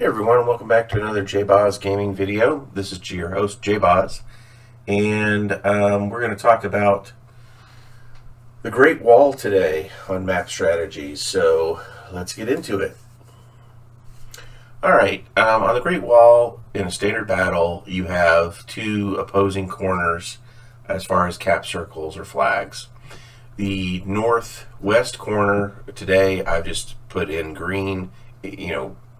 Hey everyone, welcome back to another JBoz gaming video. This is your host JBoz, and we're going to talk about the Great Wall today on map strategies. So let's get into it. Alright, on the Great Wall in a standard battle you have two opposing corners as far as cap circles or flags. The northwest corner today I've just put in green.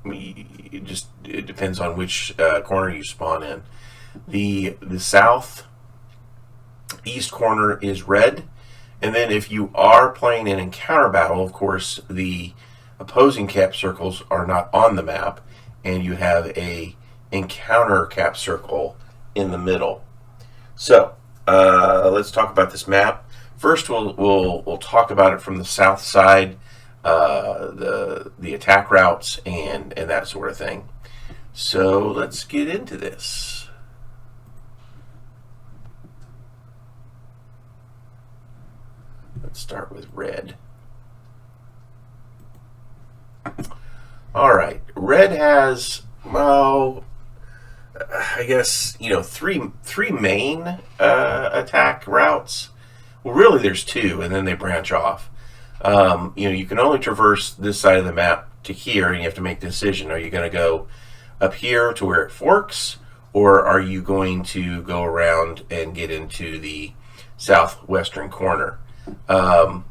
It depends on which corner you spawn in. The south east corner is red, and then if you are playing an encounter battle, of course the opposing cap circles are not on the map, and you have a encounter cap circle in the middle. So let's talk about this map. First, we'll talk about it from the south side. The attack routes and that sort of thing. So let's get into this. Let's start with red. Alright, red has, well, I guess, three main attack routes. Well, really there's two, and then they branch off. You can only traverse this side of the map to here, and you have to make the decision. Are you going to go up here to where it forks, or are you going to go around and get into the southwestern corner and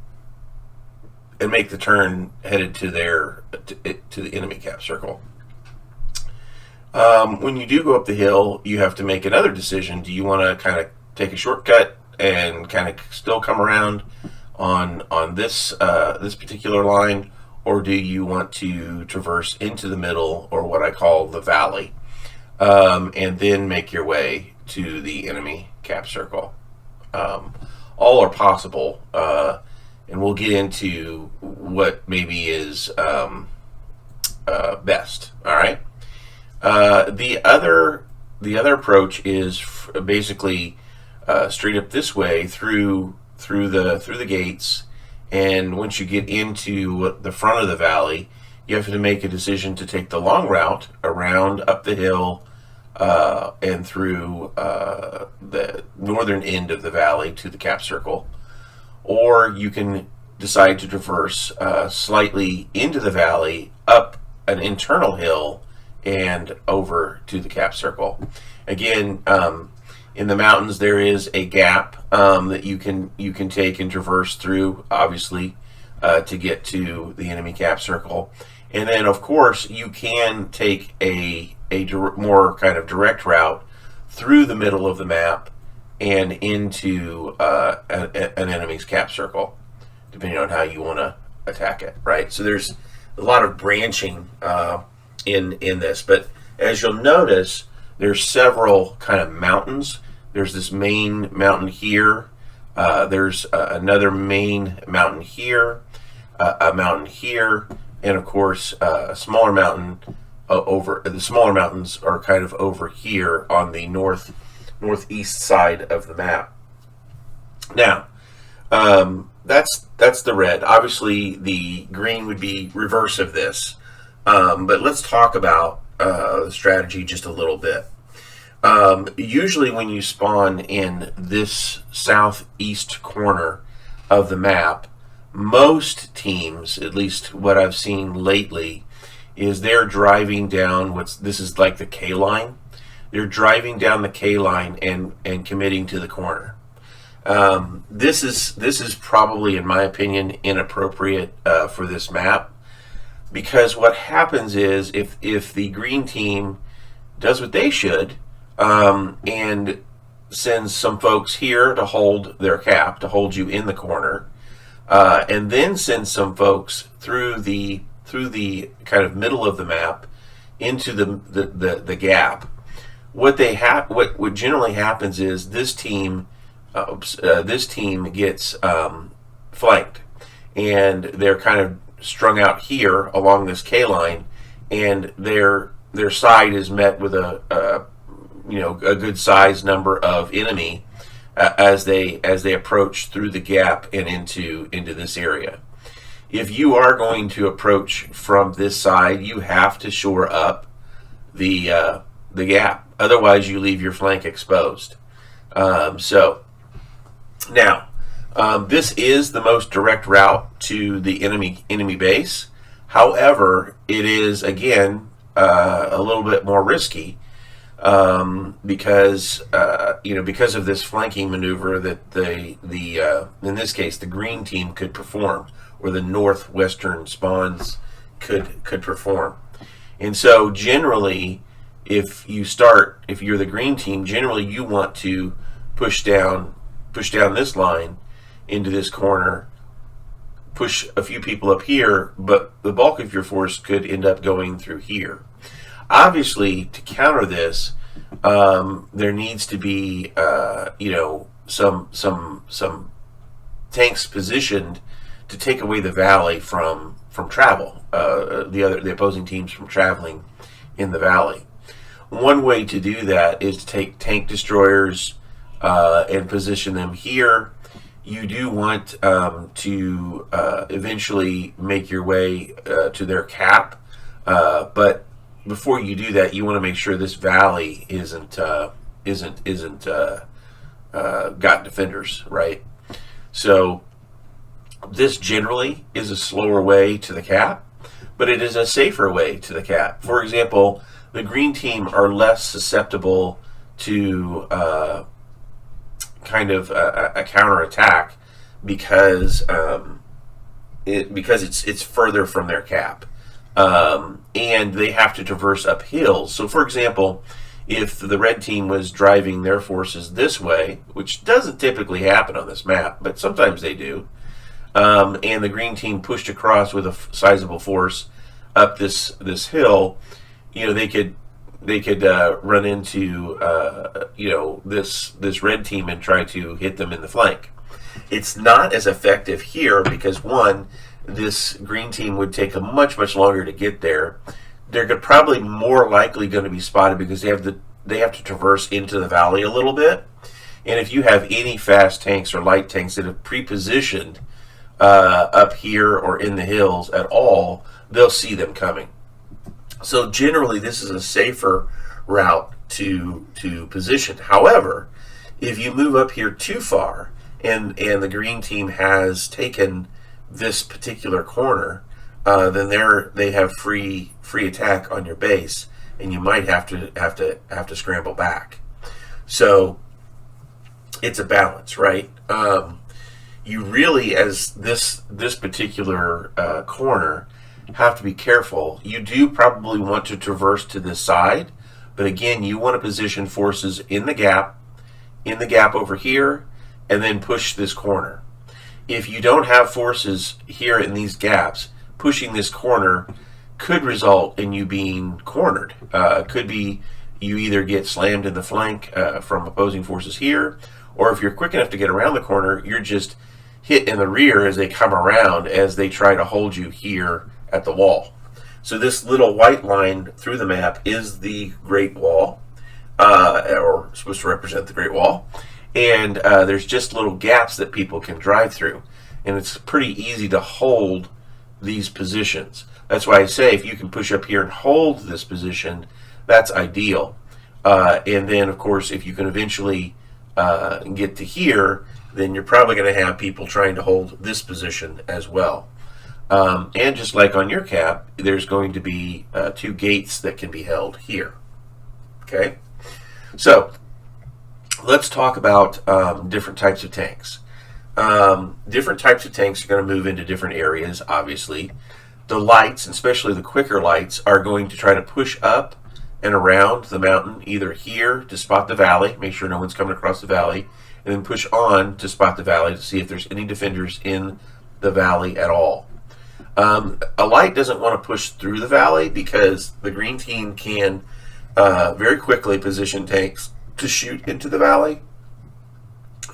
make the turn headed to the enemy cap circle? When you do go up the hill, you have to make another decision. Do you want to kind of take a shortcut and kind of still come around on this particular line, or do you want to traverse into the middle, or what I call the valley, and then make your way to the enemy cap circle? All are possible, and we'll get into what maybe is best. All right. The other approach is basically straight up this way through the gates, and once you get into the front of the valley, you have to make a decision to take the long route around up the hill and through the northern end of the valley to the cap circle, or you can decide to traverse slightly into the valley, up an internal hill, and over to the cap circle. Again, in the mountains there is a gap that you can take and traverse through, obviously, to get to the enemy cap circle. And then of course you can take a more kind of direct route through the middle of the map and into an enemy's cap circle, depending on how you want to attack it, right? So there's a lot of branching in this, but as you'll notice, there's several kind of mountains. There's this main mountain here. There's another main mountain here, a mountain here, and of course a smaller mountain over. The smaller mountains are kind of over here on the northeast side of the map. Now, that's the red. Obviously, the green would be reverse of this. But let's talk about the strategy just a little bit. Usually when you spawn in this southeast corner of the map, most teams, at least what I've seen lately, is they're driving down this is like the K line. They're driving down the K line and committing to the corner. This is probably, in my opinion, inappropriate for this map, because what happens is if the green team does what they should, and sends some folks here to hold their cap, to hold you in the corner, and then sends some folks through the kind of middle of the map into the gap. What generally happens is this team gets flanked, and they're kind of strung out here along this K line, and their side is met with a good size number of enemy as they approach through the gap and into this area. If you are going to approach from this side, you have to shore up the gap. Otherwise, you leave your flank exposed. So now, this is the most direct route to the enemy base. However, it is again a little bit more risky because because of this flanking maneuver that the in this case the green team could perform, or the northwestern spawns could perform. And so generally, if you're the green team, generally you want to push down this line into this corner, push a few people up here, but the bulk of your force could end up going through here. Obviously, to counter this, there needs to be some tanks positioned to take away the valley from travel, the opposing teams from traveling in the valley. One way to do that is to take tank destroyers and position them here. You do want to eventually make your way to their cap, but before you do that, you want to make sure this valley isn't got defenders, right? So this generally is a slower way to the cap, but it is a safer way to the cap. For example, the green team are less susceptible to kind of a counterattack because it's further from their cap, and they have to traverse up hills. So, for example, if the red team was driving their forces this way, which doesn't typically happen on this map, but sometimes they do, and the green team pushed across with a sizable force up this hill, they could run into this red team and try to hit them in the flank. It's not as effective here because, one, this green team would take a much longer to get there. They're probably more likely going to be spotted because they have to traverse into the valley a little bit. And if you have any fast tanks or light tanks that have pre-positioned up here or in the hills at all, they'll see them coming. So generally, this is a safer route to position. However, if you move up here too far and the green team has taken this particular corner, then they have free attack on your base, and you might have to scramble back. So it's a balance, right? You really, as this particular corner, have to be careful. You do probably want to traverse to this side, but again, you want to position forces in the gap over here, and then push this corner. If you don't have forces here in these gaps, pushing this corner could result in you being cornered. Could be you either get slammed in the flank from opposing forces here, or if you're quick enough to get around the corner, you're just hit in the rear as they come around, as they try to hold you here at the wall. So this little white line through the map is the Great Wall, or supposed to represent the Great Wall, and there's just little gaps that people can drive through, and it's pretty easy to hold these positions. That's why I say if you can push up here and hold this position, that's ideal. And then, of course, if you can eventually get to here, then you're probably going to have people trying to hold this position as well. And just like on your cap, there's going to be two gates that can be held here. Okay? So, let's talk about different types of tanks. Different types of tanks are going to move into different areas, obviously. The lights, especially the quicker lights, are going to try to push up and around the mountain, either here to spot the valley, make sure no one's coming across the valley, and then push on to spot the valley to see if there's any defenders in the valley at all. A light doesn't want to push through the valley because the green team can very quickly position tanks to shoot into the valley,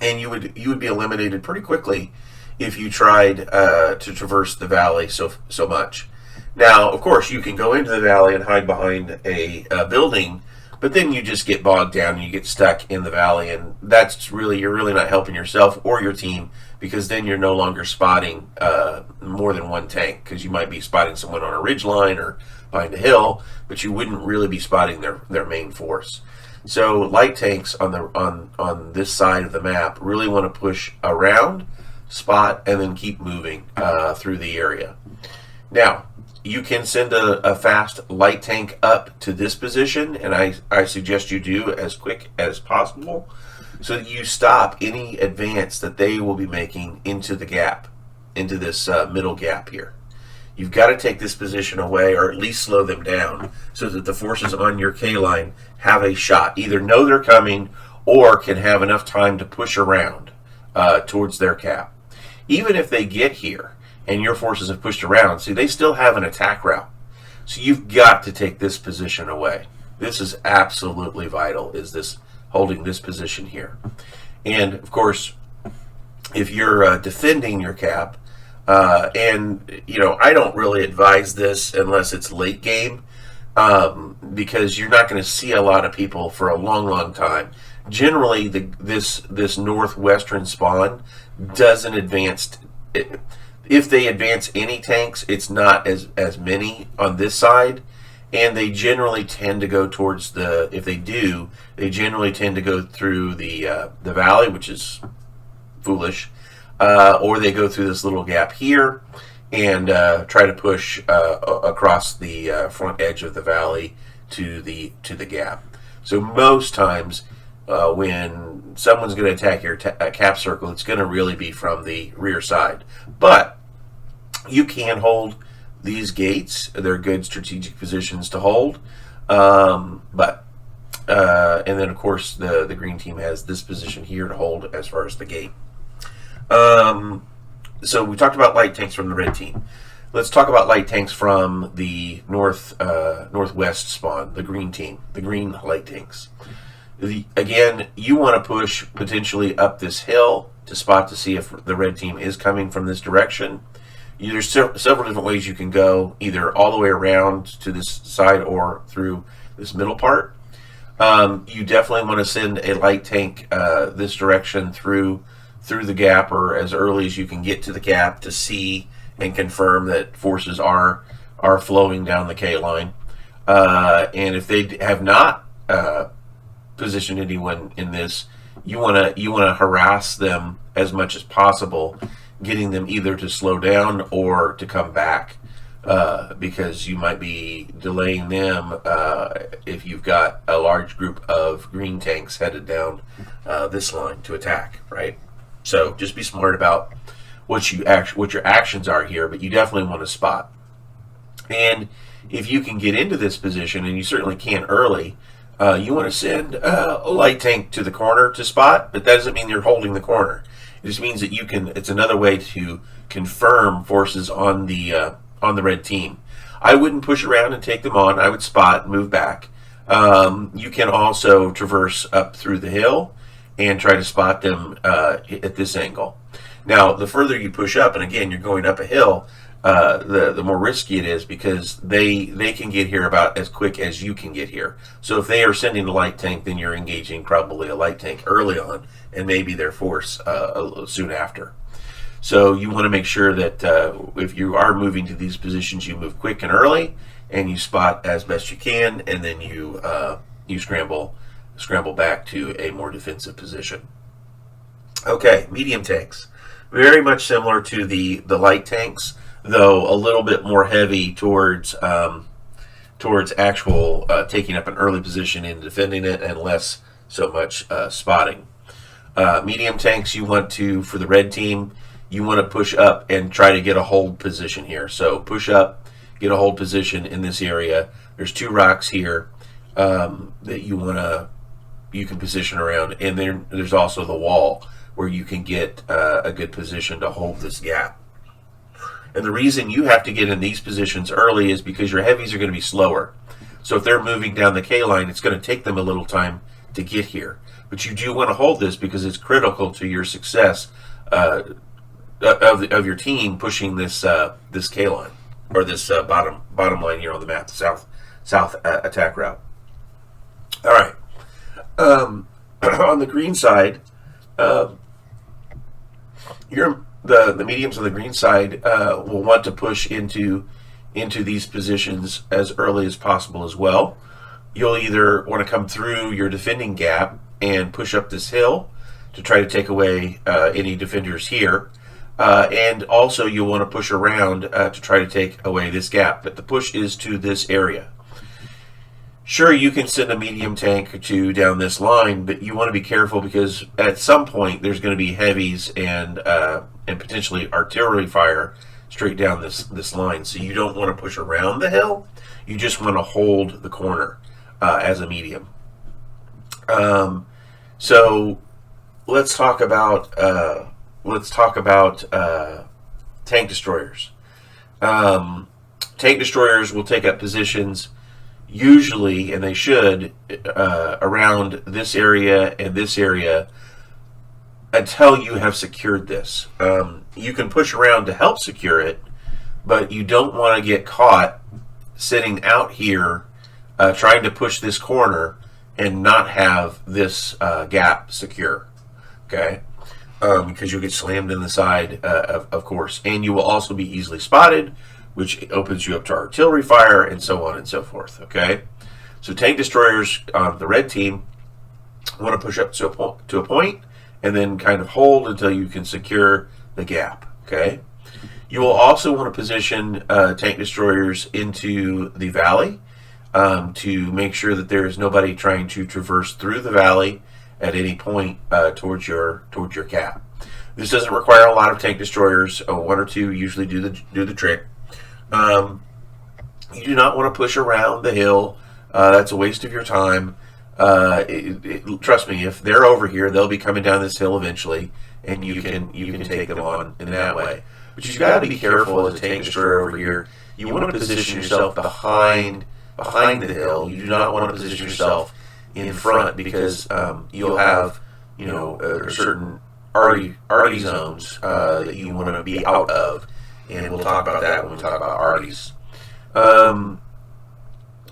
and you would be eliminated pretty quickly if you tried to traverse the valley so much. Now, of course, you can go into the valley and hide behind a building, but then you just get bogged down and you get stuck in the valley, and you're really not helping yourself or your team, because then you're no longer spotting more than one tank, because you might be spotting someone on a ridge line or behind a hill, but you wouldn't really be spotting their main force. So light tanks on this side of the map really want to push around, spot, and then keep moving through the area. Now, you can send a fast light tank up to this position, and I suggest you do as quick as possible so that you stop any advance that they will be making into the gap, into this middle gap here. You've got to take this position away, or at least slow them down, so that the forces on your K line have a shot. Either know they're coming or can have enough time to push around towards their cap. Even if they get here and your forces have pushed around, see, they still have an attack route. So you've got to take this position away. This is absolutely vital, is this holding this position here. And, of course, if you're defending your cap, and, you know, I don't really advise this unless it's late game, because you're not going to see a lot of people for a long, long time. Generally, this northwestern spawn doesn't advance. If they advance any tanks, it's not as many on this side, and they generally tend to go towards the. If they do, they generally tend to go through the valley, which is foolish. Or they go through this little gap here and try to push across the front edge of the valley to the gap. So most times when someone's going to attack your cap circle, it's going to really be from the rear side. But you can hold these gates. They're good strategic positions to hold. And then, of course, the green team has this position here to hold as far as the gate. So we talked about light tanks from the red team. Let's talk about light tanks from the northwest spawn, the green team, the green light tanks. Again, you want to push potentially up this hill to spot to see if the red team is coming from this direction. There's several different ways you can go, either all the way around to this side or through this middle part. You definitely want to send a light tank this direction through the gap, or as early as you can get to the gap, to see and confirm that forces are flowing down the K line. And if they have not positioned anyone in this, you want to harass them as much as possible, getting them either to slow down or to come back, because you might be delaying them if you've got a large group of green tanks headed down this line to attack, right? So just be smart about what your actions are here, but you definitely want to spot. And if you can get into this position, and you certainly can early, you want to send a light tank to the corner to spot, but that doesn't mean you're holding the corner. It just means that you can. It's another way to confirm forces on the red team. I wouldn't push around and take them on. I would spot and move back. You can also traverse up through the hill and try to spot them at this angle. Now, the further you push up, and again, you're going up a hill, the more risky it is, because they can get here about as quick as you can get here. So if they are sending a light tank, then you're engaging probably a light tank early on, and maybe their force soon after. So you want to make sure that if you are moving to these positions, you move quick and early, and you spot as best you can, and then you scramble back to a more defensive position. Okay, medium tanks. Very much similar to the light tanks, though a little bit more heavy towards actual taking up an early position and defending it, and less so much spotting. Medium tanks, you want to, for the red team, you want to push up and try to get a hold position here. So push up, get a hold position in this area. There's two rocks here that you can position around, and then there's also the wall where you can get a good position to hold this gap. And the reason you have to get in these positions early is because your heavies are going to be slower. So if they're moving down the K line, it's going to take them a little time to get here. But you do want to hold this because it's critical to your success of your team pushing this K line, or this bottom line here on the map, the south attack route. All right. On the green side, the mediums on the green side will want to push into into these positions as early as possible as well. You'll either want to come through your defending gap and push up this hill to try to take away any defenders here. And also you'll want to push around to try to take away this gap. But the push is to this area. Sure, you can send a medium tank or two down this line, but you want to be careful because at some point there's going to be heavies and potentially artillery fire straight down this line. So you don't want to push around the hill. You just want to hold the corner as a medium. So let's talk about tank destroyers. Tank destroyers will take up positions usually, and they should, around this area and this area until you have secured this. You can push around to help secure it, but you don't want to get caught sitting out here trying to push this corner and not have this gap secure. Okay? Because you'll get slammed in the side, of course. And you will also be easily spotted, which opens you up to artillery fire, and so on and so forth. Okay? So tank destroyers on the red team want to push up to a point and then kind of hold until you can secure the gap. Okay? You will also want to position tank destroyers into the valley to make sure that there is nobody trying to traverse through the valley at any point towards your cap. This doesn't require a lot of tank destroyers. One or two usually do the trick. You do not want to push around the hill. That's a waste of your time. Trust me, if they're over here, they'll be coming down this hill eventually, and you can take them on in that way. But you've got to be careful as a tank destroyer over here. You want to position yourself behind the hill. You do not want to position yourself in front because you'll have certain arty zones that you want to be out of, and we'll talk about that when we talk about arties.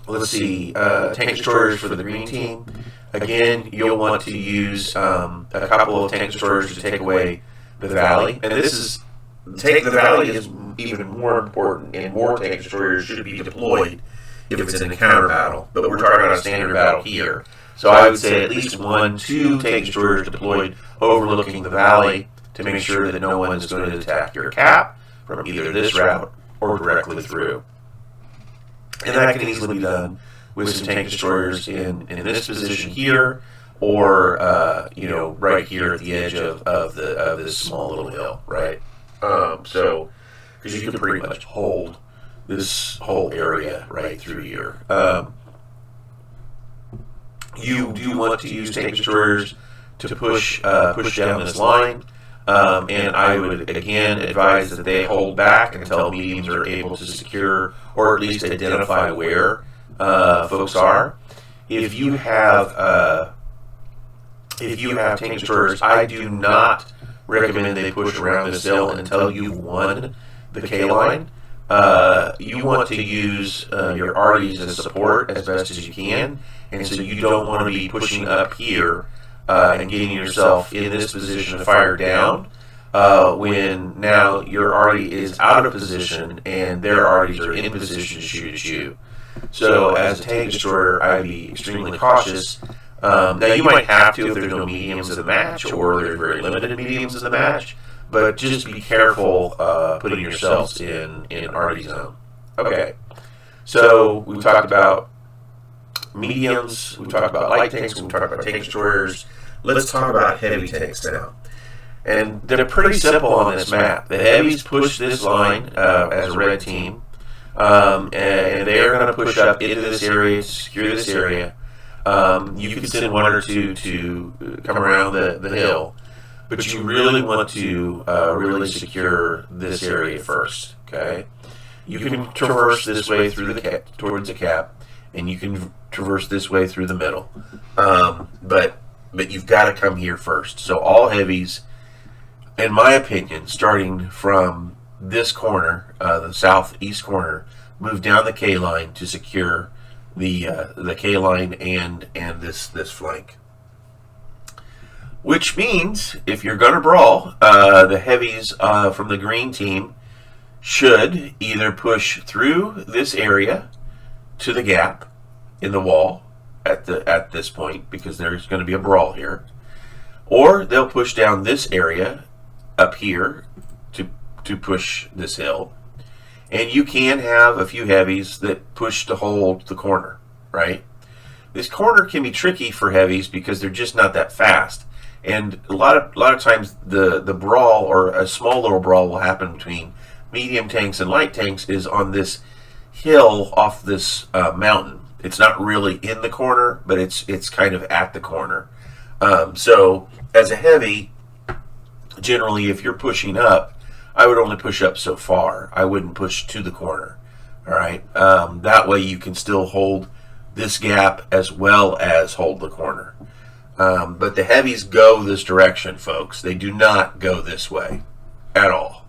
Let's see, tank destroyers for the green team. Again, you'll want to use a couple of tank destroyers to take away the valley, and the valley is even more important, and more tank destroyers should be deployed if it's an encounter battle. But we're talking about a standard battle here. So I would say at least 1-2 tank destroyers deployed overlooking the valley to make sure that no one is going to attack your cap from either this route or directly through. And that can easily be done with some tank destroyers in this position here, or right here at the edge of this small little hill, right? So because you can pretty much hold this whole area right through here. You do want to use tank destroyers to push down this line, and I would again advise that they hold back until mediums are able to secure or at least identify where folks are. If you have tank destroyers, I do not recommend they push around this hill until you've won the K line. You want to use your arties as support as best as you can, and so you don't want to be pushing up here and getting yourself in this position to fire down when now your arty is out of position and their arties are in position to shoot at you. So as a tank destroyer, I'd be extremely cautious. Now you might have to if there's no mediums in the match, or there's very limited mediums in the match, but just be careful putting yourselves in arty zone. Okay, so we talked about mediums, we talked about light tanks, we talked about tank destroyers. Let's talk about heavy tanks now. And they're pretty simple on this map. The heavies push this line as a red team, and they're going to push up into this area to secure this area. You can send one or two to come around the hill, but you really want to really secure this area first. Okay, you can traverse this way through the cap, towards the cap, and you can traverse this way through the middle. But you've got to come here first. So all heavies, in my opinion, starting from this corner, the southeast corner, move down the K line to secure the K line and this flank. Which means if you're going to brawl, the heavies from the green team should either push through this area to the gap in the wall at this point, because there's going to be a brawl here, or they'll push down this area up here to push this hill. And you can have a few heavies that push to hold the corner, right? This corner can be tricky for heavies because they're just not that fast. And a lot of times the brawl, or a small little brawl, will happen between medium tanks and light tanks is on this hill off this mountain. It's not really in the corner, but it's kind of at the corner. So as a heavy, generally if you're pushing up, I would only push up so far. I wouldn't push to the corner. All right. That way you can still hold this gap as well as hold the corner. But the heavies go this direction, folks. They do not go this way at all.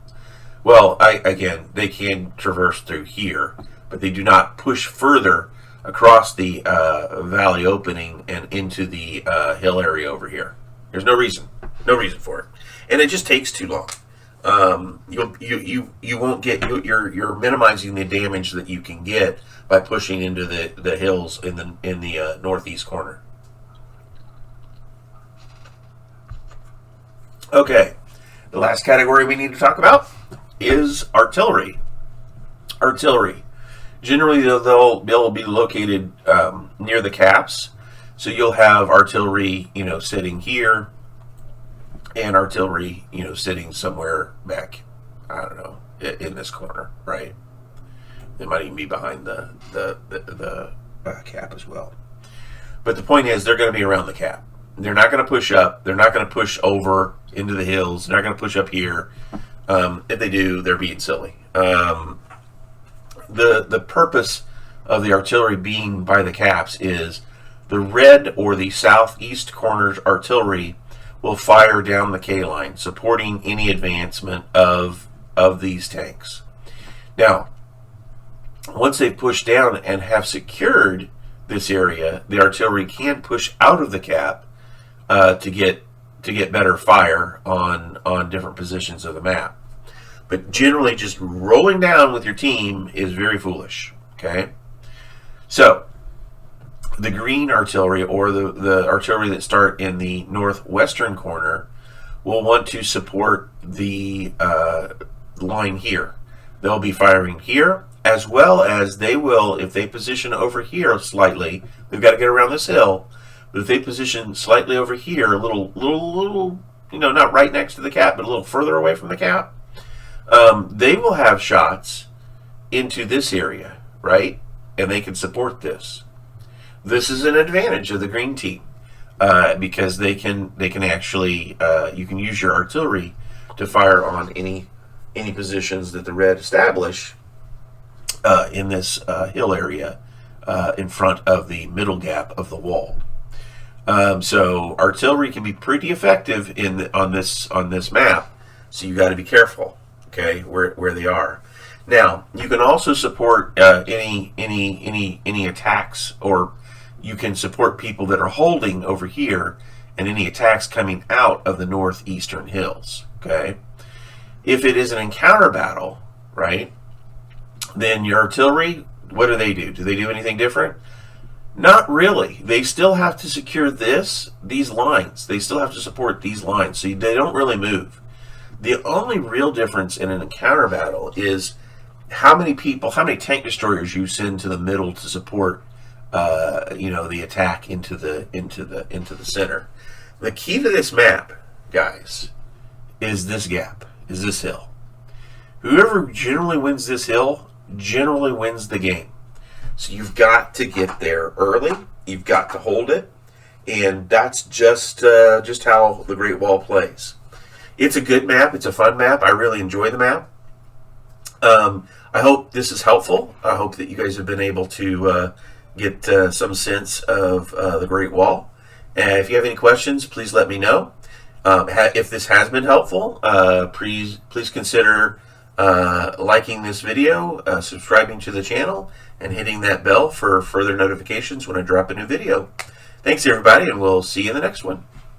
Well, again, they can traverse through here, but they do not push further across the valley opening and into the hill area over here. There's no reason for it, and it just takes too long. You won't get, you're minimizing the damage that you can get by pushing into the hills in the northeast corner. Okay, the last category we need to talk about is artillery. Artillery. Generally, they'll be located near the caps, so you'll have artillery, sitting here, and artillery, sitting somewhere back, I don't know, in this corner, right? They might even be behind the cap as well. But the point is, they're going to be around the cap. They're not going to push up. They're not going to push over into the hills. They're not going to push up here. If they do, they're being silly. The purpose of the artillery being by the caps is the red or the southeast corner's artillery will fire down the K line, supporting any advancement of these tanks. Now, once they've pushed down and have secured this area, the artillery can push out of the cap to get better fire on different positions of the map. But generally, just rolling down with your team is very foolish. Okay, so the green artillery, or the artillery that start in the northwestern corner, will want to support the line here. They'll be firing here, as well as they will, if they position over here slightly, they've got to get around this hill, but if they position slightly over here, a little, not right next to the cap, but a little further away from the cap, they will have shots into this area, right? And they can support this. This is an advantage of the green team because they can actually you can use your artillery to fire on any positions that the red establish in this hill area in front of the middle gap of the wall. So artillery can be pretty effective on this map. So you got to be careful, okay, where they are. Now you can also support any attacks, or you can support people that are holding over here and any attacks coming out of the northeastern hills. Okay, if it is an encounter battle, right, then your artillery, what do? Do they do anything different? Not really. They still have to secure these lines. They still have to support these lines, so they don't really move. The only real difference in an encounter battle is how many tank destroyers you send to the middle to support the attack into the center. The key to this map, guys, is this gap, is this hill. Whoever generally wins this hill generally wins the game. So you've got to get there early. You've got to hold it, and that's just how the Great Wall plays. It's a good map. It's a fun map. I really enjoy the map. I hope this is helpful. I hope that you guys have been able to get some sense of the Great Wall. And if you have any questions, please let me know. If this has been helpful, please consider liking this video, subscribing to the channel, and hitting that bell for further notifications when I drop a new video. Thanks, everybody, and we'll see you in the next one.